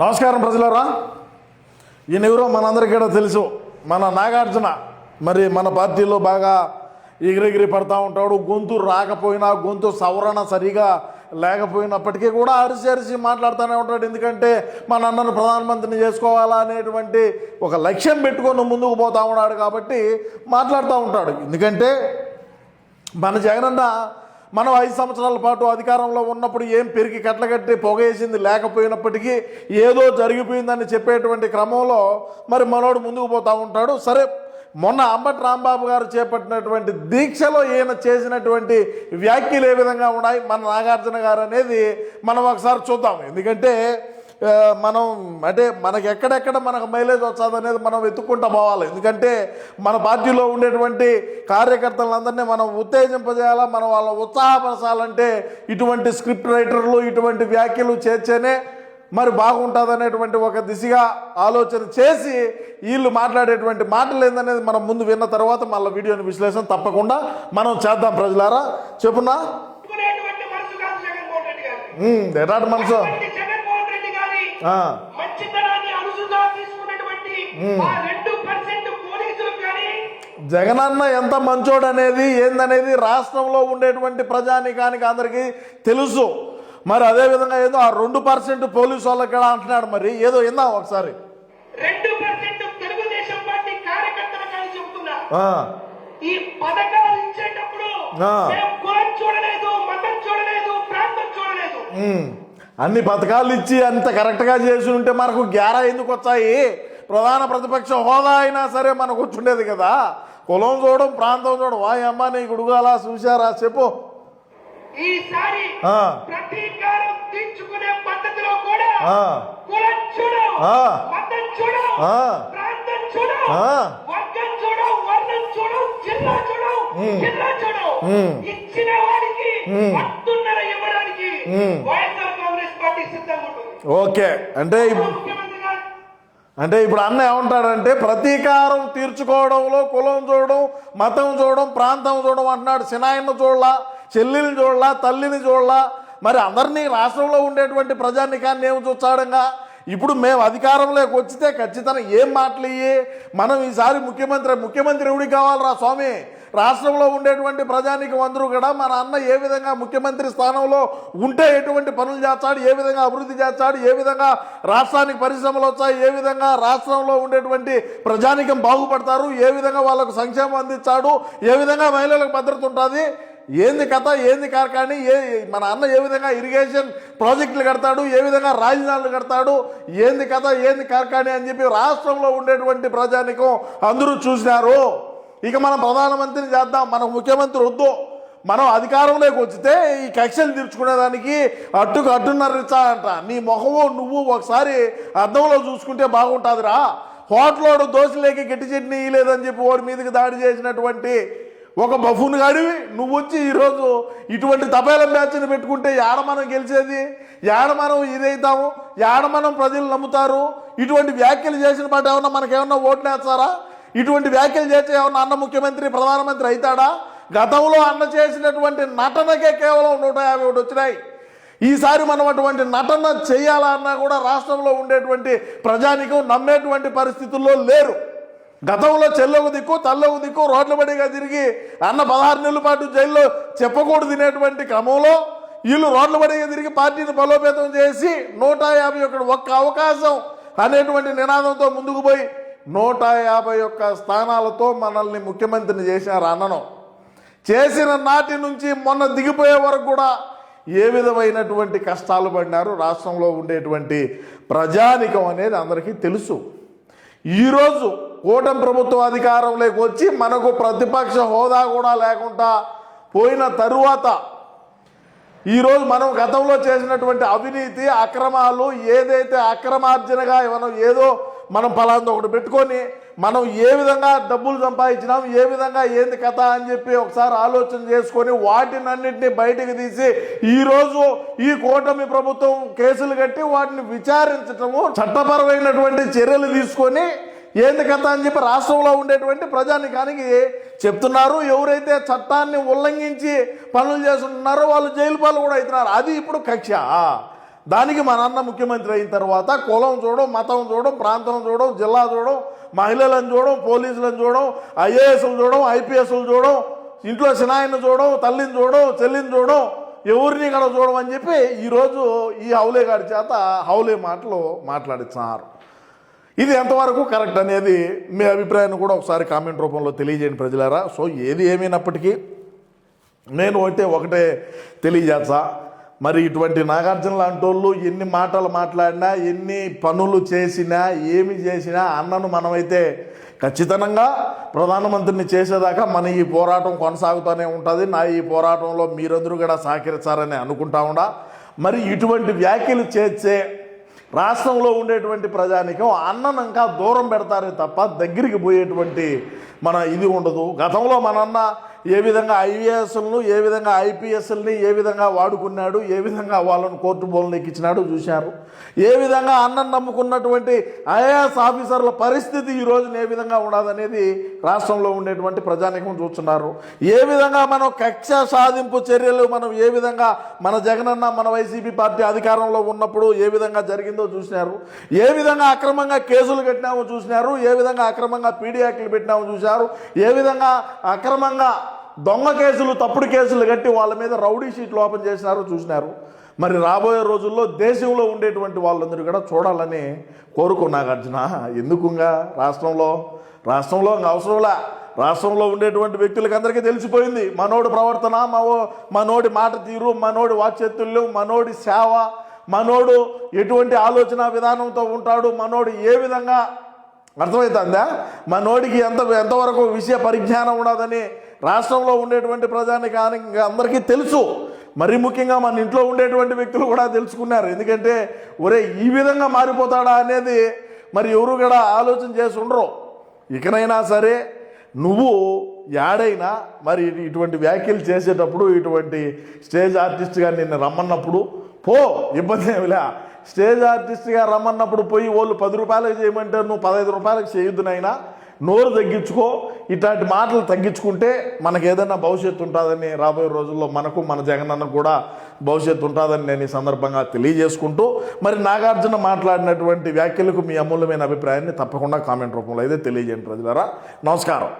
నమస్కారం ప్రజలారా. ఈయనెవరో మనందరికీ కూడా తెలుసు. మన నాగార్జున మరి మన పార్టీలో బాగా ఎగిరెగిరి పడతా ఉంటాడు. గొంతు రాకపోయినా, గొంతు సవరణ సరిగా లేకపోయినప్పటికీ కూడా అరిసి మాట్లాడుతూనే ఉంటాడు. ఎందుకంటే మన అన్నను ప్రధానమంత్రిని చేసుకోవాలా అనేటువంటి ఒక లక్ష్యం పెట్టుకొని ముందుకు పోతా ఉన్నాడు కాబట్టి మాట్లాడుతూ ఉంటాడు. ఎందుకంటే మన జగనన్న మనం 5 సంవత్సరాల పాటు అధికారంలో ఉన్నప్పుడు ఏం పెరిగి కట్టగట్టి పొగేసింది లేకపోయినప్పటికీ ఏదో జరిగిపోయిందని చెప్పేటువంటి క్రమంలో మరి మనోడు ముందుకు పోతూ ఉంటాడు. సరే, మొన్న అంబటి రాంబాబు గారు చేపట్టినటువంటి దీక్షలో ఈయన చేసినటువంటి వ్యాఖ్యలు ఏ విధంగా ఉన్నాయి, మన నాగార్జున గారు అనేది మనం ఒకసారి చూద్దాం. ఎందుకంటే మనం అంటే మనకి ఎక్కడెక్కడ మనకు మైలేజ్ వచ్చాది అనేది మనం వెతుక్కుంటూ పోవాలి. ఎందుకంటే మన పార్టీలో ఉండేటువంటి కార్యకర్తలందరినీ మనం ఉత్తేజింపజేయాలా, మనం వాళ్ళ ఉత్సాహపరచాలంటే ఇటువంటి స్క్రిప్ట్ రైటర్లు ఇటువంటి వ్యాఖ్యలు చేర్చేనే మరి బాగుంటుంది అనేటువంటి ఒక దిశగా ఆలోచన చేసి వీళ్ళు మాట్లాడేటువంటి మాటలు ఏందనేది మనం ముందు విన్న తర్వాత మళ్ళీ వీడియోని విశ్లేషణ తప్పకుండా మనం చేద్దాం. ప్రజలారా చెప్పున్నా ఎలాంటి మనసు జగనన్న ఎంత మంచోడు అనేది ఏందనేది రాష్ట్రంలో ఉండేటువంటి ప్రజానికానికి అందరికీ తెలుసు. మరి అదేవిధంగా ఏదో ఆ 2% పోలీసు వాళ్ళకి కూడా అంటున్నాడు. మరి ఏదో విందాం ఒకసారి. 2% తెలుగుదేశం పార్టీ కార్యకర్తలు కానీ చెబుతున్నా ఈ పథకాలు ఇచ్చేటప్పుడు కులం చూడలేదు, మతం చూడలేదు, ప్రాంతం చూడలేదు. అన్ని పథకాలు ఇచ్చి అంత కరెక్ట్గా చేసి ఉంటే మనకు గ్యారా ఎందుకు వచ్చాయి? ప్రధాన ప్రతిపక్ష హోదా అయినా సరే మనకు వచ్చుండేది కదా. కులం చూడడం, ప్రాంతం చూడడం. వాయమ్మ నీ గుడుగాలా చూశారా చెప్పు. ఈసారి ప్రతీకారం తీర్చుకునే పద్ధతిలో కూడా కులం చూడు, మతం చూడు, ప్రాంతం చూడు, వర్గం చూడు, వర్ణం చూడు, జిల్లా చూడు, జిల్లా చూడు, ఇచ్చిన వాడికి 1.5 ఇవ్వడానికి వైఎస్ఆర్ కాంగ్రెస్ పార్టీ సిద్ధంగా ఉంటుంది. ఓకే, అంటే ఇప్పుడు అన్న ఏమంటాడంటే ప్రతీకారం తీర్చుకోవడంలో కులం చూడడం, మతం చూడడం, ప్రాంతం చూడడం అంటున్నాడు. సినాయన్ని చూడలా, చెల్లిని చూడలా, తల్లిని చూడలా. మరి అందరినీ రాష్ట్రంలో ఉండేటువంటి ప్రజానికాన్ని ఏమి చూచాడంగా. ఇప్పుడు మేము అధికారంలోకి వచ్చితే ఖచ్చితంగా ఏం మాటలు ఇయ్యి మనం ఈసారి ముఖ్యమంత్రి ఎవడికి కావాలరా స్వామి? రాష్ట్రంలో ఉండేటువంటి ప్రజానికం అందరూ కూడా మన అన్న ఏ విధంగా ముఖ్యమంత్రి స్థానంలో ఉంటే ఎటువంటి పనులు చేస్తాడు, ఏ విధంగా అభివృద్ధి చేస్తాడు, ఏ విధంగా రాష్ట్రానికి పరిశ్రమలు వచ్చాయి, ఏ విధంగా రాష్ట్రంలో ఉండేటువంటి ప్రజానికం బాగుపడతారు, ఏ విధంగా వాళ్ళకు సంక్షేమం అందించాడు, ఏ విధంగా మహిళలకు భద్రత ఉంటుంది, ఏంది కథ, ఏంది కార్ఖానీ, మన అన్న ఏ విధంగా ఇరిగేషన్ ప్రాజెక్టులు కడతాడు, ఏ విధంగా రాజధానులు కడతాడు, ఏంది కథ, ఏంది కార్ఖానీ అని చెప్పి రాష్ట్రంలో ఉండేటువంటి ప్రజానికం అందరూ చూసినారు. ఇక మనం ప్రధానమంత్రిని చేద్దాం, మనకు ముఖ్యమంత్రి వద్దు. మనం అధికారంలోకి వచ్చితే ఈ కక్షలు తీర్చుకునేదానికి అడ్డున్నర ఇచ్చాడంట. నీ మొహము నువ్వు ఒకసారి అద్దంలో చూసుకుంటే బాగుంటుందిరా. హోటలోడు దోశలేకి గట్టి చట్నీ లేదని చెప్పి వాడి మీదకి దాడి చేసినటువంటి ఒక బఫూన్ గాడివి నువ్వు వచ్చి ఈరోజు ఇటువంటి తపేలం బ్యాచ్ని పెట్టుకుంటే యాడ మనం గెలిచేది, యాడ మనం ఇదైతాము, యాడ మనం ప్రజలు నమ్ముతారు? ఇటువంటి వ్యాఖ్యలు చేసిన పాటు ఏమన్నా మనకేమన్నా ఓట్లు వేస్తారా? ఇటువంటి వ్యాఖ్యలు చేస్తే ఏమన్నా అన్న ముఖ్యమంత్రి ప్రధానమంత్రి అవుతాడా? గతంలో అన్న చేసినటువంటి నటనకే కేవలం 151 వచ్చినాయి. ఈసారి మనం అటువంటి నటన చేయాలన్నా కూడా రాష్ట్రంలో ఉండేటువంటి ప్రజానికం నమ్మేటువంటి పరిస్థితుల్లో లేరు. గతంలో చెల్లొక దిక్కు తల్లొక దిక్కు రోడ్ల బడిగా తిరిగి అన్న 16 నెలల పాటు జైల్లో చెప్పకూడదు తినేటువంటి క్రమంలో వీళ్ళు రోడ్ల బడిగా తిరిగి పార్టీని బలోపేతం చేసి 151 ఒక్క అవకాశం అనేటువంటి నినాదంతో ముందుకు పోయి 151 స్థానాలతో మనల్ని ముఖ్యమంత్రిని చేశారు. అన్నను చేసిన నాటి నుంచి మొన్న దిగిపోయే వరకు కూడా ఏ విధమైనటువంటి కష్టాలు పడినారు రాష్ట్రంలో ఉండేటువంటి ప్రజానికం అనేది అందరికీ తెలుసు. ఈరోజు కూటమి ప్రభుత్వం అధికారంలోకి వచ్చి మనకు ప్రతిపక్ష హోదా కూడా లేకుండా పోయిన తరువాత ఈరోజు మనం గతంలో చేసినటువంటి అవినీతి అక్రమాలు ఏదైతే అక్రమార్జనగా మనం ఫలాంది ఒకటి పెట్టుకొని మనం ఏ విధంగా డబ్బులు సంపాదించినాం, ఏ విధంగా ఏంది కథ అని చెప్పి ఒకసారి ఆలోచన చేసుకొని వాటినన్నింటినీ బయటకు తీసి ఈరోజు ఈ కూటమి ప్రభుత్వం కేసులు కట్టి వాటిని విచారించటము, చట్టపరమైనటువంటి చర్యలు తీసుకొని ఏంది కథ అని చెప్పి రాష్ట్రంలో ఉండేటువంటి ప్రజానికానికి చెప్తున్నారు. ఎవరైతే చట్టాన్ని ఉల్లంఘించి పనులు చేస్తున్నారో వాళ్ళు జైలు పాలు కూడా అవుతున్నారు. అది ఇప్పుడు కక్ష. దానికి మా నాన్న ముఖ్యమంత్రి అయిన తర్వాత కులం చూడడం, మతం చూడడం, ప్రాంతం చూడడం, జిల్లా చూడడం, మహిళలను చూడడం, పోలీసులను చూడడం, ఐఏఎస్లు చూడడం, ఐపీఎస్లు చూడడం, ఇంట్లో సినాయిని చూడడం, తల్లిని చూడడం, చెల్లిని చూడడం, ఎవరిని ఇక్కడ చూడడం అని చెప్పి ఈరోజు ఈ హౌలే గారి చేత హౌలే మాటలు మాట్లాడిస్తున్నారు. ఇది ఎంతవరకు కరెక్ట్ అనేది మీ అభిప్రాయాన్ని కూడా ఒకసారి కామెంట్ రూపంలో తెలియజేయండి ప్రజలారా. సో ఏది ఏమైనప్పటికీ నేను ఒకటే తెలియజేస్తా, మరి ఇటువంటి నాగార్జున లాంటి వాళ్ళు ఎన్ని మాటలు మాట్లాడినా, ఎన్ని పనులు చేసినా, ఏమి చేసినా అన్నను మనమైతే ఖచ్చితంగా ప్రధానమంత్రిని చేసేదాకా మన ఈ పోరాటం కొనసాగుతూనే ఉంటుంది. నా ఈ పోరాటంలో మీరందరూ కూడా సహకరిస్తారని అనుకుంటా ఉండా. మరి ఇటువంటి వ్యాఖ్యలు చేసే రాష్ట్రంలో ఉండేటువంటి ప్రజానికం అన్నను ఇంకా దూరం పెడతారే తప్ప దగ్గరికి పోయేటువంటి మన ఇది ఉండదు. గతంలో మనన్న ఏ విధంగా ఐఏఎస్లను, ఏ విధంగా ఐపీఎస్ఎల్ని ఏ విధంగా వాడుకున్నాడు, ఏ విధంగా వాళ్ళను కోర్టు బోన్లు ఎక్కించినాడు చూశారు. ఏ విధంగా అన్నం నమ్ముకున్నటువంటి ఐఏఎస్ ఆఫీసర్ల పరిస్థితి ఈ రోజున ఏ విధంగా ఉండదనేది రాష్ట్రంలో ఉండేటువంటి ప్రజానికం చూస్తున్నారు. ఏ విధంగా మనం కక్ష సాధింపు చర్యలు మనం ఏ విధంగా మన జగనన్న మన వైసీపీ పార్టీ అధికారంలో ఉన్నప్పుడు ఏ విధంగా జరిగిందో చూసినారు. ఏ విధంగా అక్రమంగా కేసులు కట్టినామో చూసినారు. ఏ విధంగా అక్రమంగా పీడీ యాక్ట్లు పెట్టినామో చూశారు. ఏ విధంగా అక్రమంగా దొంగ కేసులు, తప్పుడు కేసులు కట్టి వాళ్ళ మీద రౌడీ షీట్లు ఓపెన్ చేసినారు చూసినారు. మరి రాబోయే రోజుల్లో దేశంలో ఉండేటువంటి వాళ్ళందరూ కూడా చూడాలని కోరుకున్నాను అర్జున. ఎందుకుగా రాష్ట్రంలో ఇంకా అవసరంలా. రాష్ట్రంలో ఉండేటువంటి వ్యక్తులకి అందరికీ తెలిసిపోయింది మనోడి ప్రవర్తన, మనోడి మాట తీరు, మనోడి వాక్యతుల్యం, మనోడి సేవ, మనోడు ఎటువంటి ఆలోచన విధానంతో ఉంటాడు, మనోడు ఏ విధంగా అర్థమవుతుందా, మనోడికి ఎంతవరకు విషయ పరిజ్ఞానం ఉండదని రాష్ట్రంలో ఉండేటువంటి ప్రజానికి అందరికీ తెలుసు. మరీ ముఖ్యంగా మన ఇంట్లో ఉండేటువంటి వ్యక్తులు కూడా తెలుసుకున్నారు. ఎందుకంటే ఒరే ఈ విధంగా మారిపోతాడా అనేది మరి ఎవరు కూడా ఆలోచన చేసి ఉండరు. ఇకనైనా సరే నువ్వు యాడైనా మరి ఇటువంటి వ్యాఖ్యలు చేసేటప్పుడు, ఇటువంటి స్టేజ్ ఆర్టిస్ట్గా నిన్ను రమ్మన్నప్పుడు పో, ఇబ్బంది ఏమిలే. స్టేజ్ ఆర్టిస్ట్గా రమ్మన్నప్పుడు పోయి వాళ్ళు 10 రూపాయలకు చేయమంటే నువ్వు 15 రూపాయలకు చేయొద్దునైనా నోరు తగ్గించుకో. ఇట్లాంటి మాటలు తగ్గించుకుంటే మనకు ఏదైనా భవిష్యత్తు ఉంటుందని, రాబోయే రోజుల్లో మనకు మన జగనన్నకు కూడా భవిష్యత్తు ఉంటుందని నేను ఈ సందర్భంగా తెలియజేసుకుంటూ, మరి నాగార్జున మాట్లాడినటువంటి వ్యాఖ్యలకు మీ అమూల్యమైన అభిప్రాయాన్ని తప్పకుండా కామెంట్ రూపంలో అయితే తెలియజేయండి ప్రజలారా. నమస్కారం.